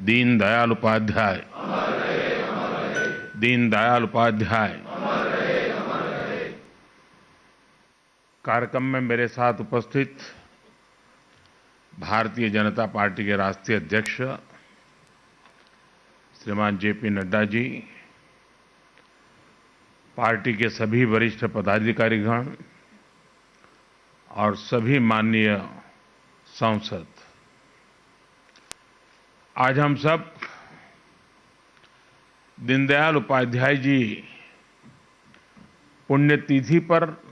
दीनदयाल उपाध्याय, दीनदयाल उपाध्याय। कार्यक्रम में मेरे साथ उपस्थित भारतीय जनता पार्टी के राष्ट्रीय अध्यक्ष श्रीमान जेपी नड्डा जी, पार्टी के सभी वरिष्ठ पदाधिकारीगण और सभी माननीय सांसद, आज हम सब दीनदयाल उपाध्याय जी पुण्यतिथि पर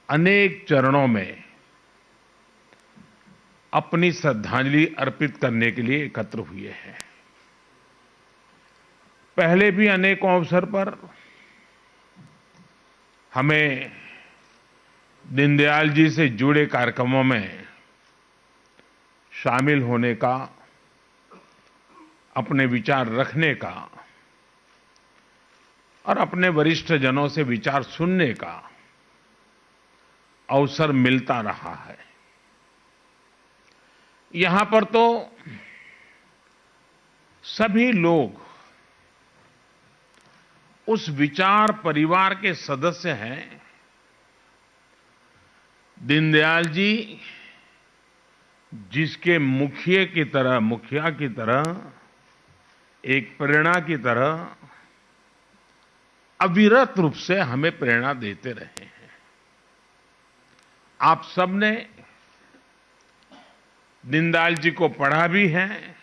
अनेक चरणों में अपनी श्रद्धांजलि अर्पित करने के लिए एकत्र हुए हैं। पहले भी अनेकों अवसर पर हमें दीनदयाल जी से जुड़े कार्यक्रमों में शामिल होने का, अपने विचार रखने का और अपने वरिष्ठ जनों से विचार सुनने का अवसर मिलता रहा है। यहां पर तो सभी लोग उस विचार परिवार के सदस्य हैं। दीनदयाल जी जिसके मुखिया की तरह, एक प्रेरणा की तरह अविरत रूप से हमें प्रेरणा देते रहे हैं। आप सबने दीनदयाल जी को पढ़ा भी है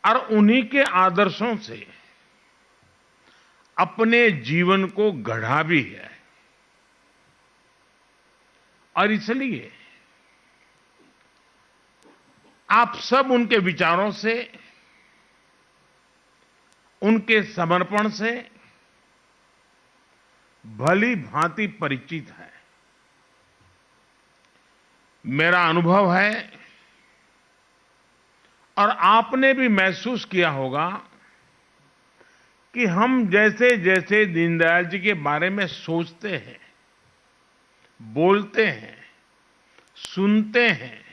और उन्हीं के आदर्शों से अपने जीवन को गढ़ा भी है। और इसलिए आप सब उनके विचारों से, उनके समर्पण से भली भांति परिचित है। मेरा अनुभव है और आपने भी महसूस किया होगा कि हम जैसे जैसे दीनदयाल जी के बारे में सोचते हैं, बोलते हैं, सुनते हैं,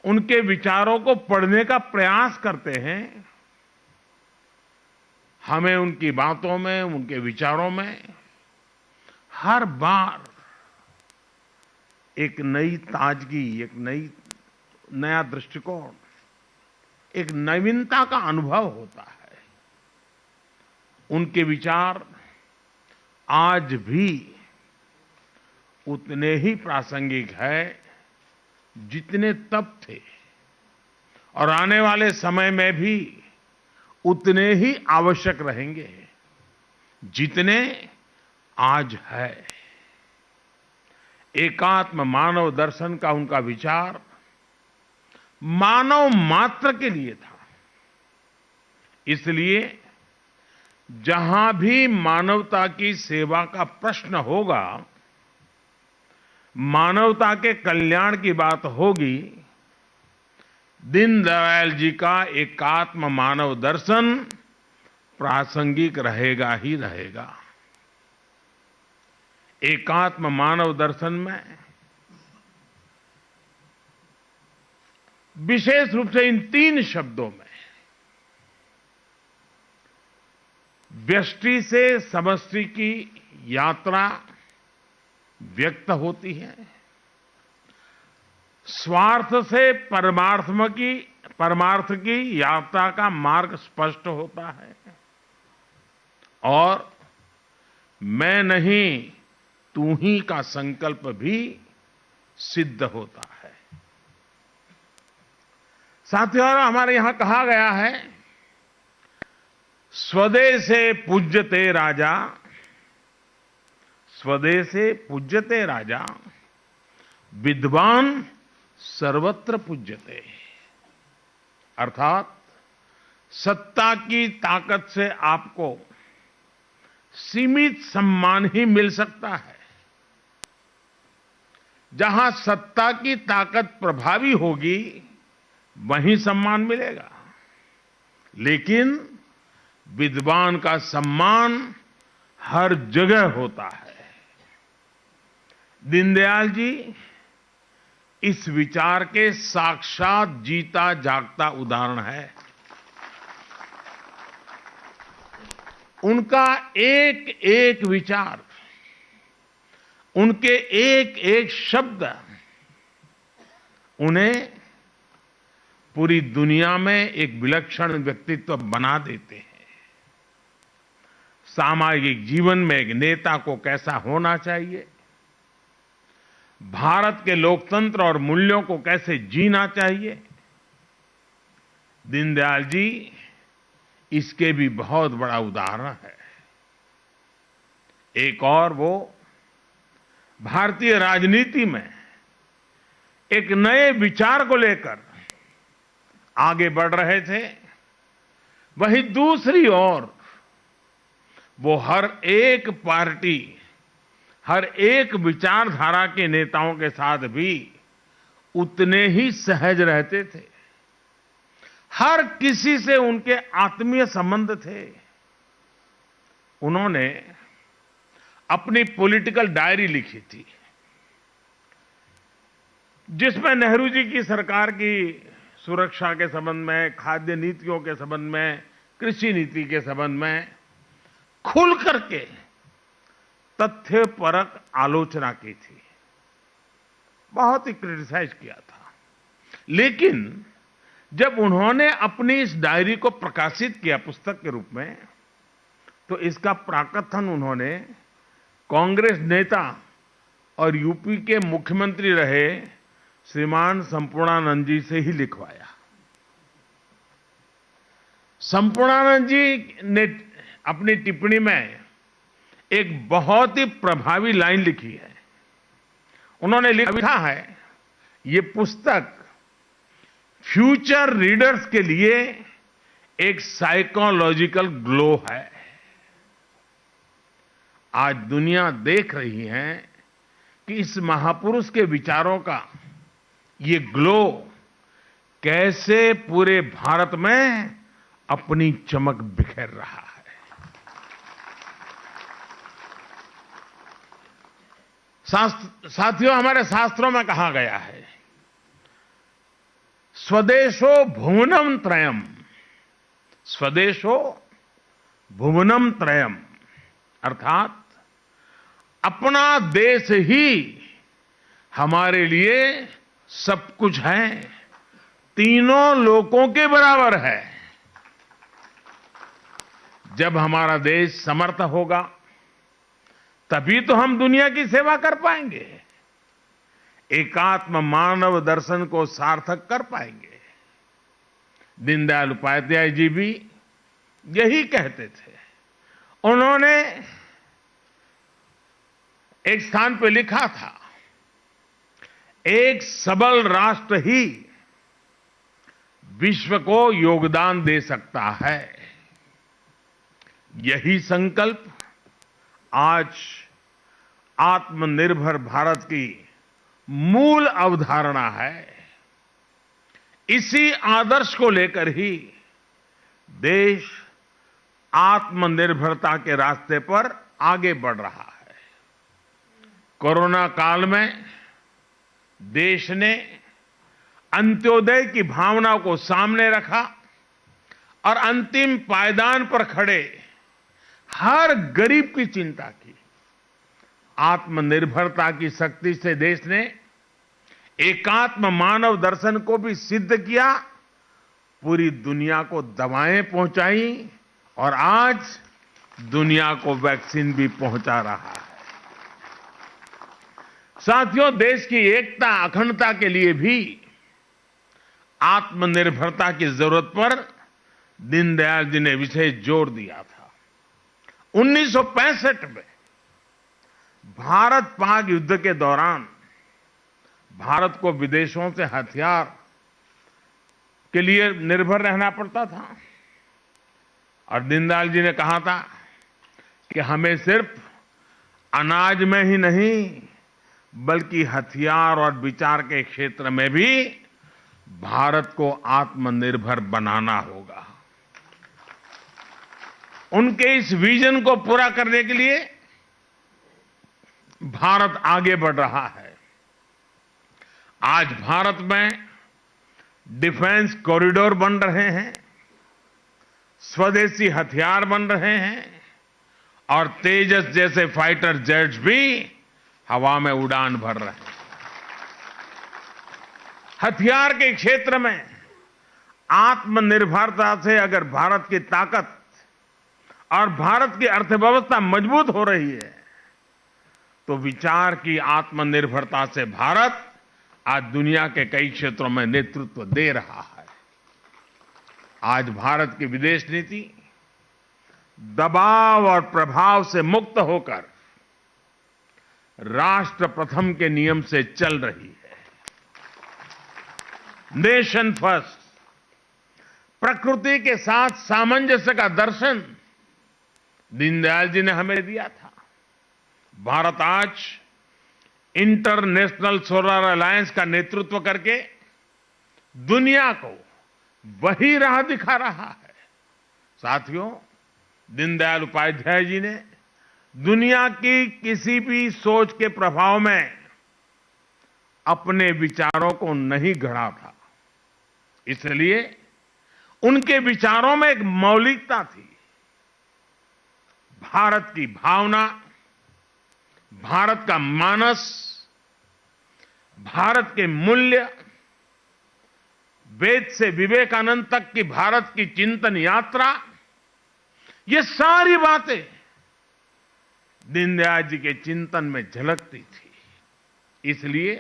उनके विचारों को पढ़ने का प्रयास करते हैं, हमें उनकी बातों में, उनके विचारों में हर बार एक नई ताजगी, एक नया दृष्टिकोण, एक नवीनता का अनुभव होता है। उनके विचार आज भी उतने ही प्रासंगिक है जितने तब थे और आने वाले समय में भी उतने ही आवश्यक रहेंगे जितने आज है। एकात्म मानव दर्शन का उनका विचार मानव मात्र के लिए था। इसलिए जहां भी मानवता की सेवा का प्रश्न होगा, मानवता के कल्याण की बात होगी, दीनदयाल जी का एकात्म मानव दर्शन प्रासंगिक रहेगा ही रहेगा। एकात्म मानव दर्शन में विशेष रूप से इन तीन शब्दों में व्यष्टि से समष्टि की यात्रा व्यक्त होती है, स्वार्थ से परमार्थ की यात्रा का मार्ग स्पष्ट होता है और मैं नहीं तू ही का संकल्प भी सिद्ध होता है। साथियों, हमारे यहां कहा गया है, स्वदेशे पूज्यते राजा, स्वदेशे पूज्यते राजा, विद्वान सर्वत्र पूज्यते। अर्थात सत्ता की ताकत से आपको सीमित सम्मान ही मिल सकता है। जहां सत्ता की ताकत प्रभावी होगी वहीं सम्मान मिलेगा, लेकिन विद्वान का सम्मान हर जगह होता है। दीनदयाल जी इस विचार के साक्षात जीता जागता उदाहरण है। उनका एक एक विचार, उनके एक एक शब्द उन्हें पूरी दुनिया में एक विलक्षण व्यक्तित्व बना देते हैं। सामाजिक जीवन में एक नेता को कैसा होना चाहिए, भारत के लोकतंत्र और मूल्यों को कैसे जीना चाहिए, दीनदयाल जी इसके भी बहुत बड़ा उदाहरण है। एक और वो भारतीय राजनीति में एक नए विचार को लेकर आगे बढ़ रहे थे, वहीं दूसरी ओर वो हर एक पार्टी, हर एक विचारधारा के नेताओं के साथ भी उतने ही सहज रहते थे। हर किसी से उनके आत्मीय संबंध थे। उन्होंने अपनी पॉलिटिकल डायरी लिखी थी, जिसमें नेहरू जी की सरकार की सुरक्षा के संबंध में, खाद्य नीतियों के संबंध में, कृषि नीति के संबंध में खुल करके तथ्यपरक आलोचना की थी, बहुत ही क्रिटिसाइज किया था। लेकिन जब उन्होंने अपनी इस डायरी को प्रकाशित किया पुस्तक के रूप में, तो इसका प्राकथन उन्होंने कांग्रेस नेता और यूपी के मुख्यमंत्री रहे श्रीमान संपूर्णानंद जी से ही लिखवाया। संपूर्णानंद जी ने अपनी टिप्पणी में एक बहुत ही प्रभावी लाइन लिखी है। उन्होंने लिखा है, ये पुस्तक फ्यूचर रीडर्स के लिए एक साइकोलॉजिकल ग्लो है। आज दुनिया देख रही है कि इस महापुरुष के विचारों का ये ग्लो कैसे पूरे भारत में अपनी चमक बिखेर रहा है। साथियों, हमारे शास्त्रों में कहा गया है, स्वदेशो भुवनम त्रयम, स्वदेशो भुवनम त्रयम, अर्थात अपना देश ही हमारे लिए सब कुछ है, तीनों लोकों के बराबर है। जब हमारा देश समर्थ होगा, तभी तो हम दुनिया की सेवा कर पाएंगे, एकात्म मानव दर्शन को सार्थक कर पाएंगे। दीनदयाल उपाध्याय जी भी यही कहते थे। उन्होंने एक स्थान पर लिखा था, एक सबल राष्ट्र ही विश्व को योगदान दे सकता है। यही संकल्प आज आत्मनिर्भर भारत की मूल अवधारणा है। इसी आदर्श को लेकर ही देश आत्मनिर्भरता के रास्ते पर आगे बढ़ रहा है। कोरोना काल में देश ने अंत्योदय की भावना को सामने रखा और अंतिम पायदान पर खड़े हर गरीब की चिंता की। आत्मनिर्भरता की शक्ति से देश ने एकात्म मानव दर्शन को भी सिद्ध किया, पूरी दुनिया को दवाएं पहुंचाई और आज दुनिया को वैक्सीन भी पहुंचा रहा है। साथियों, देश की एकता अखंडता के लिए भी आत्मनिर्भरता की जरूरत पर दीनदयाल जी ने विशेष जोर दिया था। 1965 में भारत पाक युद्ध के दौरान भारत को विदेशों से हथियार के लिए निर्भर रहना पड़ता था और दीनदयाल जी ने कहा था कि हमें सिर्फ अनाज में ही नहीं बल्कि हथियार और विचार के क्षेत्र में भी भारत को आत्मनिर्भर बनाना होगा। उनके इस विजन को पूरा करने के लिए भारत आगे बढ़ रहा है। आज भारत में डिफेंस कॉरिडोर बन रहे हैं, स्वदेशी हथियार बन रहे हैं और तेजस जैसे फाइटर जेट्स भी हवा में उड़ान भर रहे हैं। हथियार के क्षेत्र में आत्मनिर्भरता से अगर भारत की ताकत और भारत की अर्थव्यवस्था मजबूत हो रही है, तो विचार की आत्मनिर्भरता से भारत आज दुनिया के कई क्षेत्रों में नेतृत्व दे रहा है। आज भारत की विदेश नीति दबाव और प्रभाव से मुक्त होकर राष्ट्र प्रथम के नियम से चल रही है। नेशन फर्स्ट, प्रकृति के साथ सामंजस्य का दर्शन दीनदयाल जी ने हमें दिया था। भारत आज इंटरनेशनल सोलर अलायंस का नेतृत्व करके दुनिया को वही राह दिखा रहा है। साथियों, दीनदयाल उपाध्याय जी ने दुनिया की किसी भी सोच के प्रभाव में अपने विचारों को नहीं गढ़ा था, इसलिए उनके विचारों में एक मौलिकता थी। भारत की भावना, भारत का मानस, भारत के मूल्य, वेद से विवेकानंद तक की भारत की चिंतन यात्रा, ये सारी बातें दीनदयाल जी के चिंतन में झलकती थी। इसलिए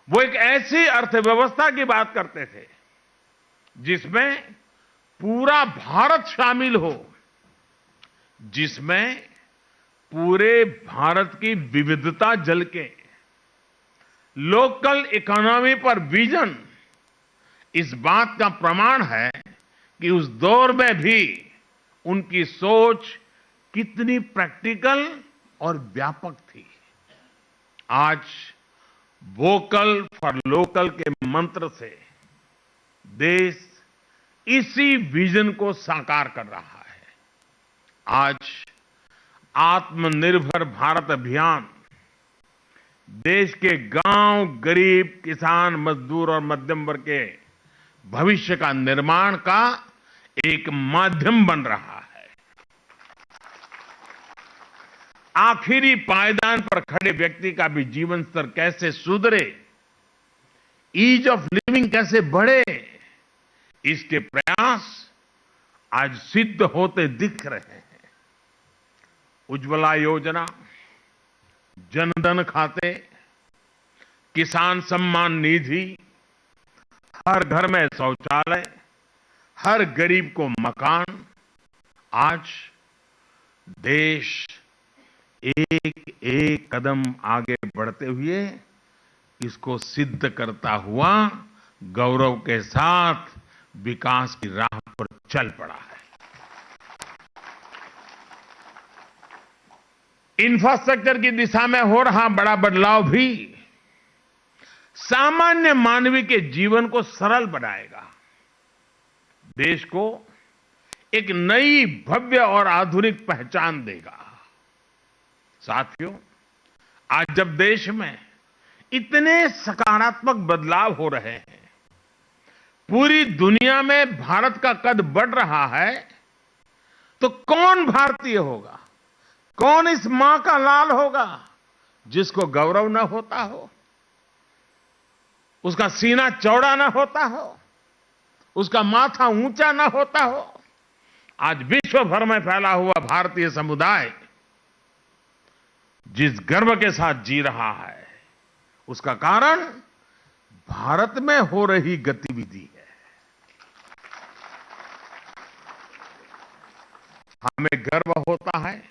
वो एक ऐसी अर्थव्यवस्था की बात करते थे जिसमें पूरा भारत शामिल हो, जिसमें पूरे भारत की विविधता झलके। लोकल इकोनॉमी पर विजन इस बात का प्रमाण है कि उस दौर में भी उनकी सोच कितनी प्रैक्टिकल और व्यापक थी। आज वोकल फॉर लोकल के मंत्र से देश इसी विजन को साकार कर रहा है। आज आत्मनिर्भर भारत अभियान देश के गांव, गरीब, किसान, मजदूर और मध्यम वर्ग के भविष्य का निर्माण का एक माध्यम बन रहा है। आखिरी पायदान पर खड़े व्यक्ति का भी जीवन स्तर कैसे सुधरे, ईज ऑफ लिविंग कैसे बढ़े, इसके प्रयास आज सिद्ध होते दिख रहे हैं। उज्ज्वला योजना, जनधन खाते, किसान सम्मान निधि, हर घर में शौचालय, हर गरीब को मकान। आज देश एक एक कदम आगे बढ़ते हुए इसको सिद्ध करता हुआ गौरव के साथ विकास की राह पर चल पड़ा है। इंफ्रास्ट्रक्चर की दिशा में हो रहा बड़ा बदलाव भी सामान्य मानवीय के जीवन को सरल बनाएगा, देश को एक नई भव्य और आधुनिक पहचान देगा। साथियों, आज जब देश में इतने सकारात्मक बदलाव हो रहे हैं, पूरी दुनिया में भारत का कद बढ़ रहा है, तो कौन भारतीय होगा, कौन इस मां का लाल होगा जिसको गौरव न होता हो, उसका सीना चौड़ा न होता हो, उसका माथा ऊंचा न होता हो। आज विश्व भर में फैला हुआ भारतीय समुदाय जिस गर्व के साथ जी रहा है, उसका कारण भारत में हो रही गतिविधि है। हमें गर्व होता है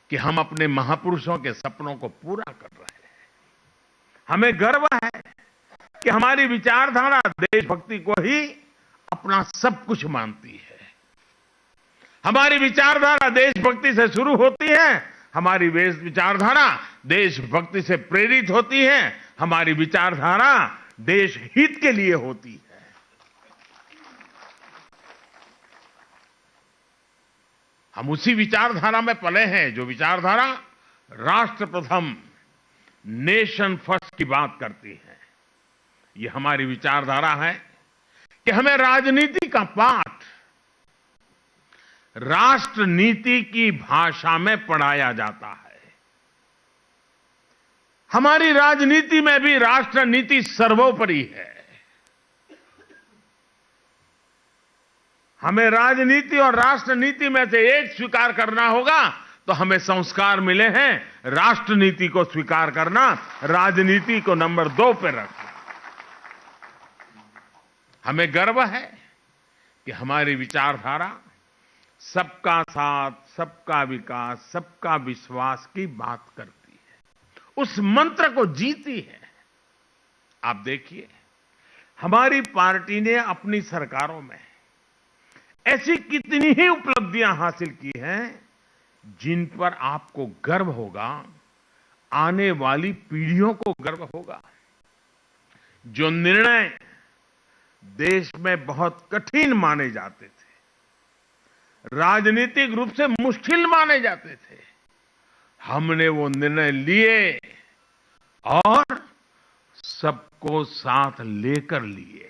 कि हम अपने महापुरुषों के सपनों को पूरा कर रहे हैं। हमें गर्व है कि हमारी विचारधारा देशभक्ति को ही अपना सब कुछ मानती है। हमारी विचारधारा देशभक्ति से शुरू होती है, हमारी विचारधारा देशभक्ति से प्रेरित होती है, हमारी विचारधारा देश हित के लिए होती है। हम उसी विचारधारा में पले हैं जो विचारधारा राष्ट्र प्रथम, नेशन फर्स्ट की बात करती है। ये हमारी विचारधारा है कि हमें राजनीति का पाठ राष्ट्र नीति की भाषा में पढ़ाया जाता है। हमारी राजनीति में भी राष्ट्र नीति सर्वोपरि है। हमें राजनीति और राष्ट्र नीति में से एक स्वीकार करना होगा, तो हमें संस्कार मिले हैं राष्ट्र नीति को स्वीकार करना, राजनीति को नंबर 2 पे रखना। हमें गर्व है कि हमारी विचारधारा सबका साथ, सबका विकास, सबका विश्वास की बात करती है, उस मंत्र को जीती है। आप देखिए, हमारी पार्टी ने अपनी सरकारों में ऐसी कितनी ही उपलब्धियां हासिल की हैं जिन पर आपको गर्व होगा, आने वाली पीढ़ियों को गर्व होगा। जो निर्णय देश में बहुत कठिन माने जाते थे, राजनीतिक रूप से मुश्किल माने जाते थे, हमने वो निर्णय लिए और सबको साथ लेकर लिए।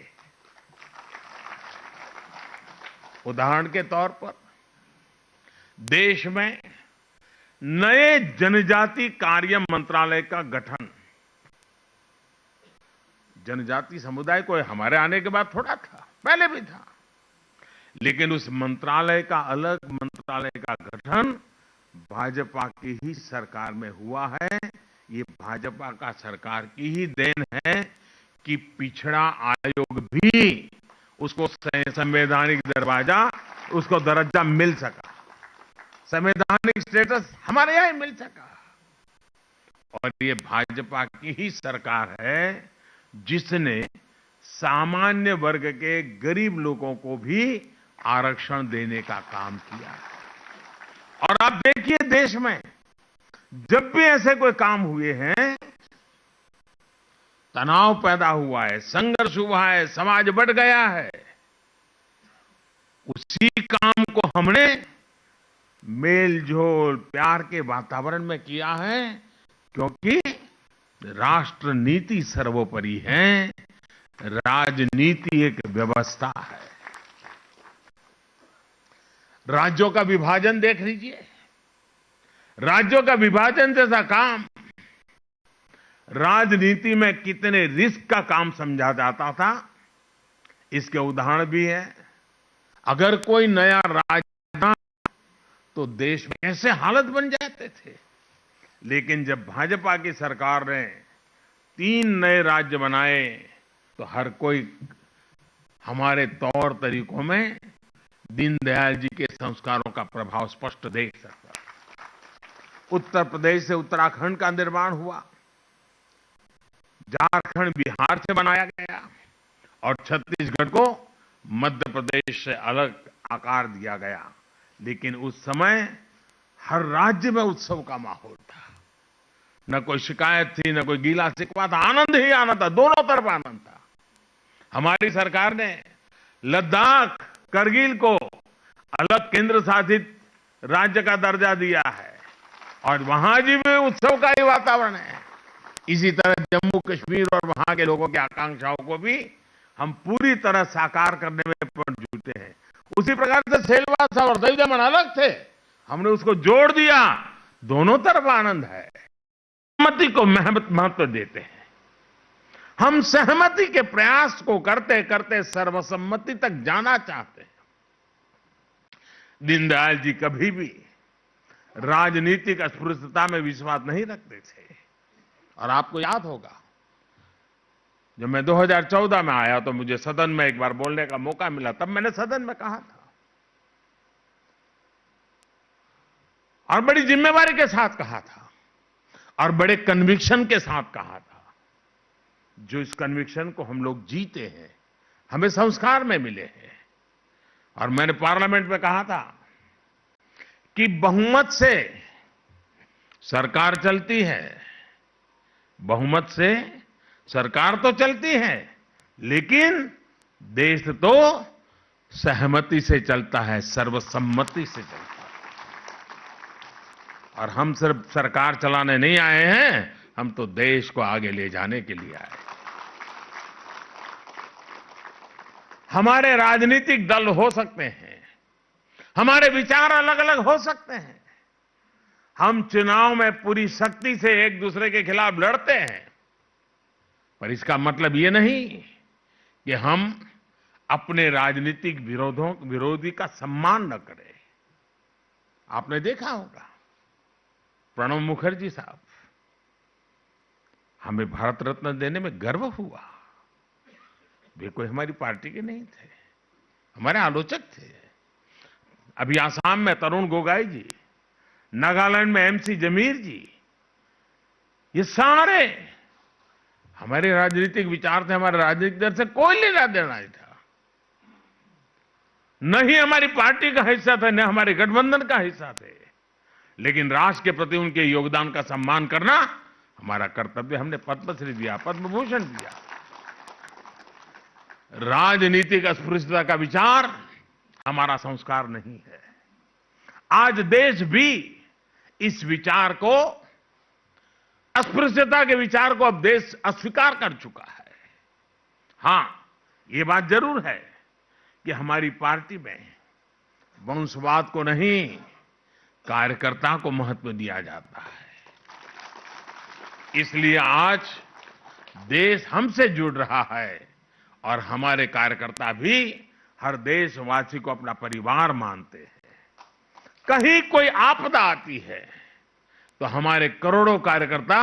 उदाहरण के तौर पर देश में नए जनजाति कार्य मंत्रालय का गठन, जनजाति समुदाय को हमारे आने के बाद थोड़ा था, पहले भी था, लेकिन उस मंत्रालय का अलग मंत्रालय का गठन भाजपा की ही सरकार में हुआ है। ये भाजपा का सरकार की ही देन है कि पिछड़ा आयोग भी उसको संवैधानिक दर्जा मिल सका, संवैधानिक स्टेटस हमारे यहां मिल सका। और ये भाजपा की ही सरकार है जिसने सामान्य वर्ग के गरीब लोगों को भी आरक्षण देने का काम किया है। और आप देखिए, देश में जब भी ऐसे कोई काम हुए हैं, तनाव पैदा हुआ है, संघर्ष हुआ है, समाज बढ़ गया है, उसी काम को हमने मेल जोल प्यार के वातावरण में किया है, क्योंकि राष्ट्र नीति सर्वोपरि है, राजनीति एक व्यवस्था है। राज्यों का विभाजन देख लीजिए, राज्यों का विभाजन जैसा काम राजनीति में कितने रिस्क का काम समझा जाता था, इसके उदाहरण भी है। अगर कोई नया राज्य बना तो देश में कैसे हालत बन जाते थे, लेकिन जब भाजपा की सरकार ने 3 नए राज्य बनाए तो हर कोई हमारे तौर तरीकों में दीनदयाल जी के संस्कारों का प्रभाव स्पष्ट देख सकता। उत्तर प्रदेश से उत्तराखंड का निर्माण हुआ, झारखंड बिहार से बनाया गया और छत्तीसगढ़ को मध्य प्रदेश से अलग आकार दिया गया। लेकिन उस समय हर राज्य में उत्सव का माहौल था, न कोई शिकायत थी, न कोई गीला शिकवा था, आनंद ही आनंद था, दोनों तरफ आनंद था। हमारी सरकार ने लद्दाख, करगिल को अलग केंद्र शासित राज्य का दर्जा दिया है और वहां जी में उत्सव का ही वातावरण है। इसी तरह जम्मू कश्मीर और वहां के लोगों की आकांक्षाओं को भी हम पूरी तरह साकार करने में जुटे हैं। उसी प्रकार से सेलवास और दई दमन अलग थे, हमने उसको जोड़ दिया, दोनों तरफ आनंद है। सहमति को महत्व देते हैं, हम सहमति के प्रयास को करते करते सर्वसम्मति तक जाना चाहते हैं। दीनदयाल जी कभी भी राजनीतिक अस्पृश्यता में विश्वास नहीं रखते थे। और आपको याद होगा, जब मैं 2014 में आया तो मुझे सदन में एक बार बोलने का मौका मिला, तब मैंने सदन में कहा था और बड़ी जिम्मेवारी के साथ कहा था और बड़े कन्विक्शन के साथ कहा था। जो इस कन्विक्शन को हम लोग जीते हैं, हमें संस्कार में मिले हैं। और मैंने पार्लियामेंट में कहा था कि बहुमत से सरकार चलती है, बहुमत से सरकार तो चलती है, लेकिन देश तो सहमति से चलता है, सर्वसम्मति से चलता है। और हम सिर्फ सरकार चलाने नहीं आए हैं, हम तो देश को आगे ले जाने के लिए आए। हमारे राजनीतिक दल हो सकते हैं, हमारे विचार अलग अलग हो सकते हैं, हम चुनाव में पूरी शक्ति से एक दूसरे के खिलाफ लड़ते हैं, पर इसका मतलब ये नहीं कि हम अपने राजनीतिक विरोधी का सम्मान न करें। आपने देखा होगा प्रणब मुखर्जी साहब, हमें भारत रत्न देने में गर्व हुआ। वे कोई हमारी पार्टी के नहीं थे, हमारे आलोचक थे। अभी आसाम में तरुण गोगोई जी, नागालैंड में एमसी जमीर जी, ये सारे हमारे राजनीतिक विचार थे, हमारे राजनीतिक दल से कोई लेना देना नहीं था, न ही हमारी पार्टी का हिस्सा थे, न हमारे गठबंधन का हिस्सा थे, लेकिन राष्ट्र के प्रति उनके योगदान का सम्मान करना हमारा कर्तव्य। हमने पद्मश्री दिया, पद्म भूषण दिया। राजनीतिक अस्पृश्यता का विचार हमारा संस्कार नहीं है। आज देश भी इस विचार को, अस्पृश्यता के विचार को अब देश अस्वीकार कर चुका है। हां, ये बात जरूर है कि हमारी पार्टी में वंशवाद को नहीं, कार्यकर्ता को महत्व दिया जाता है। इसलिए आज देश हमसे जुड़ रहा है और हमारे कार्यकर्ता भी हर देशवासी को अपना परिवार मानते हैं। कहीं कोई आपदा आती है तो हमारे करोड़ों कार्यकर्ता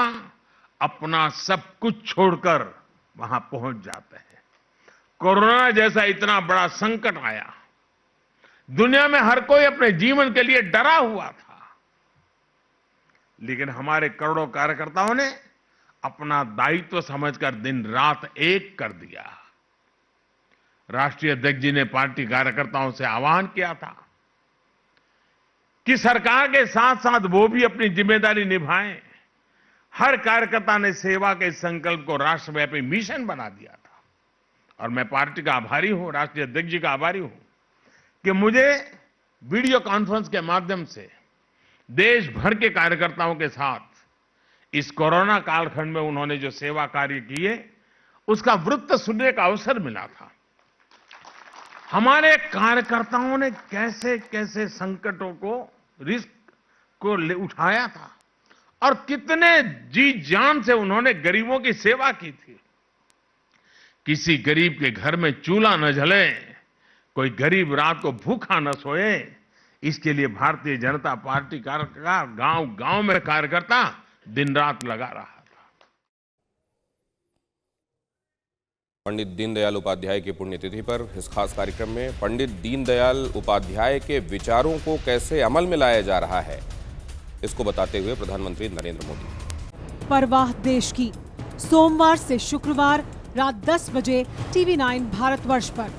अपना सब कुछ छोड़कर वहां पहुंच जाते हैं। कोरोना जैसा इतना बड़ा संकट आया, दुनिया में हर कोई अपने जीवन के लिए डरा हुआ था, लेकिन हमारे करोड़ों कार्यकर्ताओं ने अपना दायित्व समझकर दिन रात एक कर दिया। राष्ट्रीय अध्यक्ष जी ने पार्टी कार्यकर्ताओं से आह्वान किया था कि सरकार के साथ साथ वो भी अपनी जिम्मेदारी निभाएं। हर कार्यकर्ता ने सेवा के संकल्प को राष्ट्रव्यापी मिशन बना दिया था और मैं पार्टी का आभारी हूं, राष्ट्रीय अध्यक्ष जी का आभारी हूं कि मुझे वीडियो कॉन्फ्रेंस के माध्यम से देश भर के कार्यकर्ताओं के साथ इस कोरोना कालखंड में उन्होंने जो सेवा कार्य किए उसका वृत्त सुनने का अवसर मिला था। हमारे कार्यकर्ताओं ने कैसे कैसे संकटों को, रिस्क को उठाया था और कितने जी जान से उन्होंने गरीबों की सेवा की थी। किसी गरीब के घर में चूल्हा न जले, कोई गरीब रात को भूखा न सोए, इसके लिए भारतीय जनता पार्टी का गांव-गांव में कार्यकर्ता दिन रात लगा रहा था। पंडित दीनदयाल उपाध्याय की पुण्यतिथि पर इस खास कार्यक्रम में पंडित दीनदयाल उपाध्याय के विचारों को कैसे अमल में लाया जा रहा है, इसको बताते हुए प्रधानमंत्री नरेंद्र मोदी। परवाह देश की, सोमवार से शुक्रवार रात 10 बजे TV9 भारतवर्ष पर।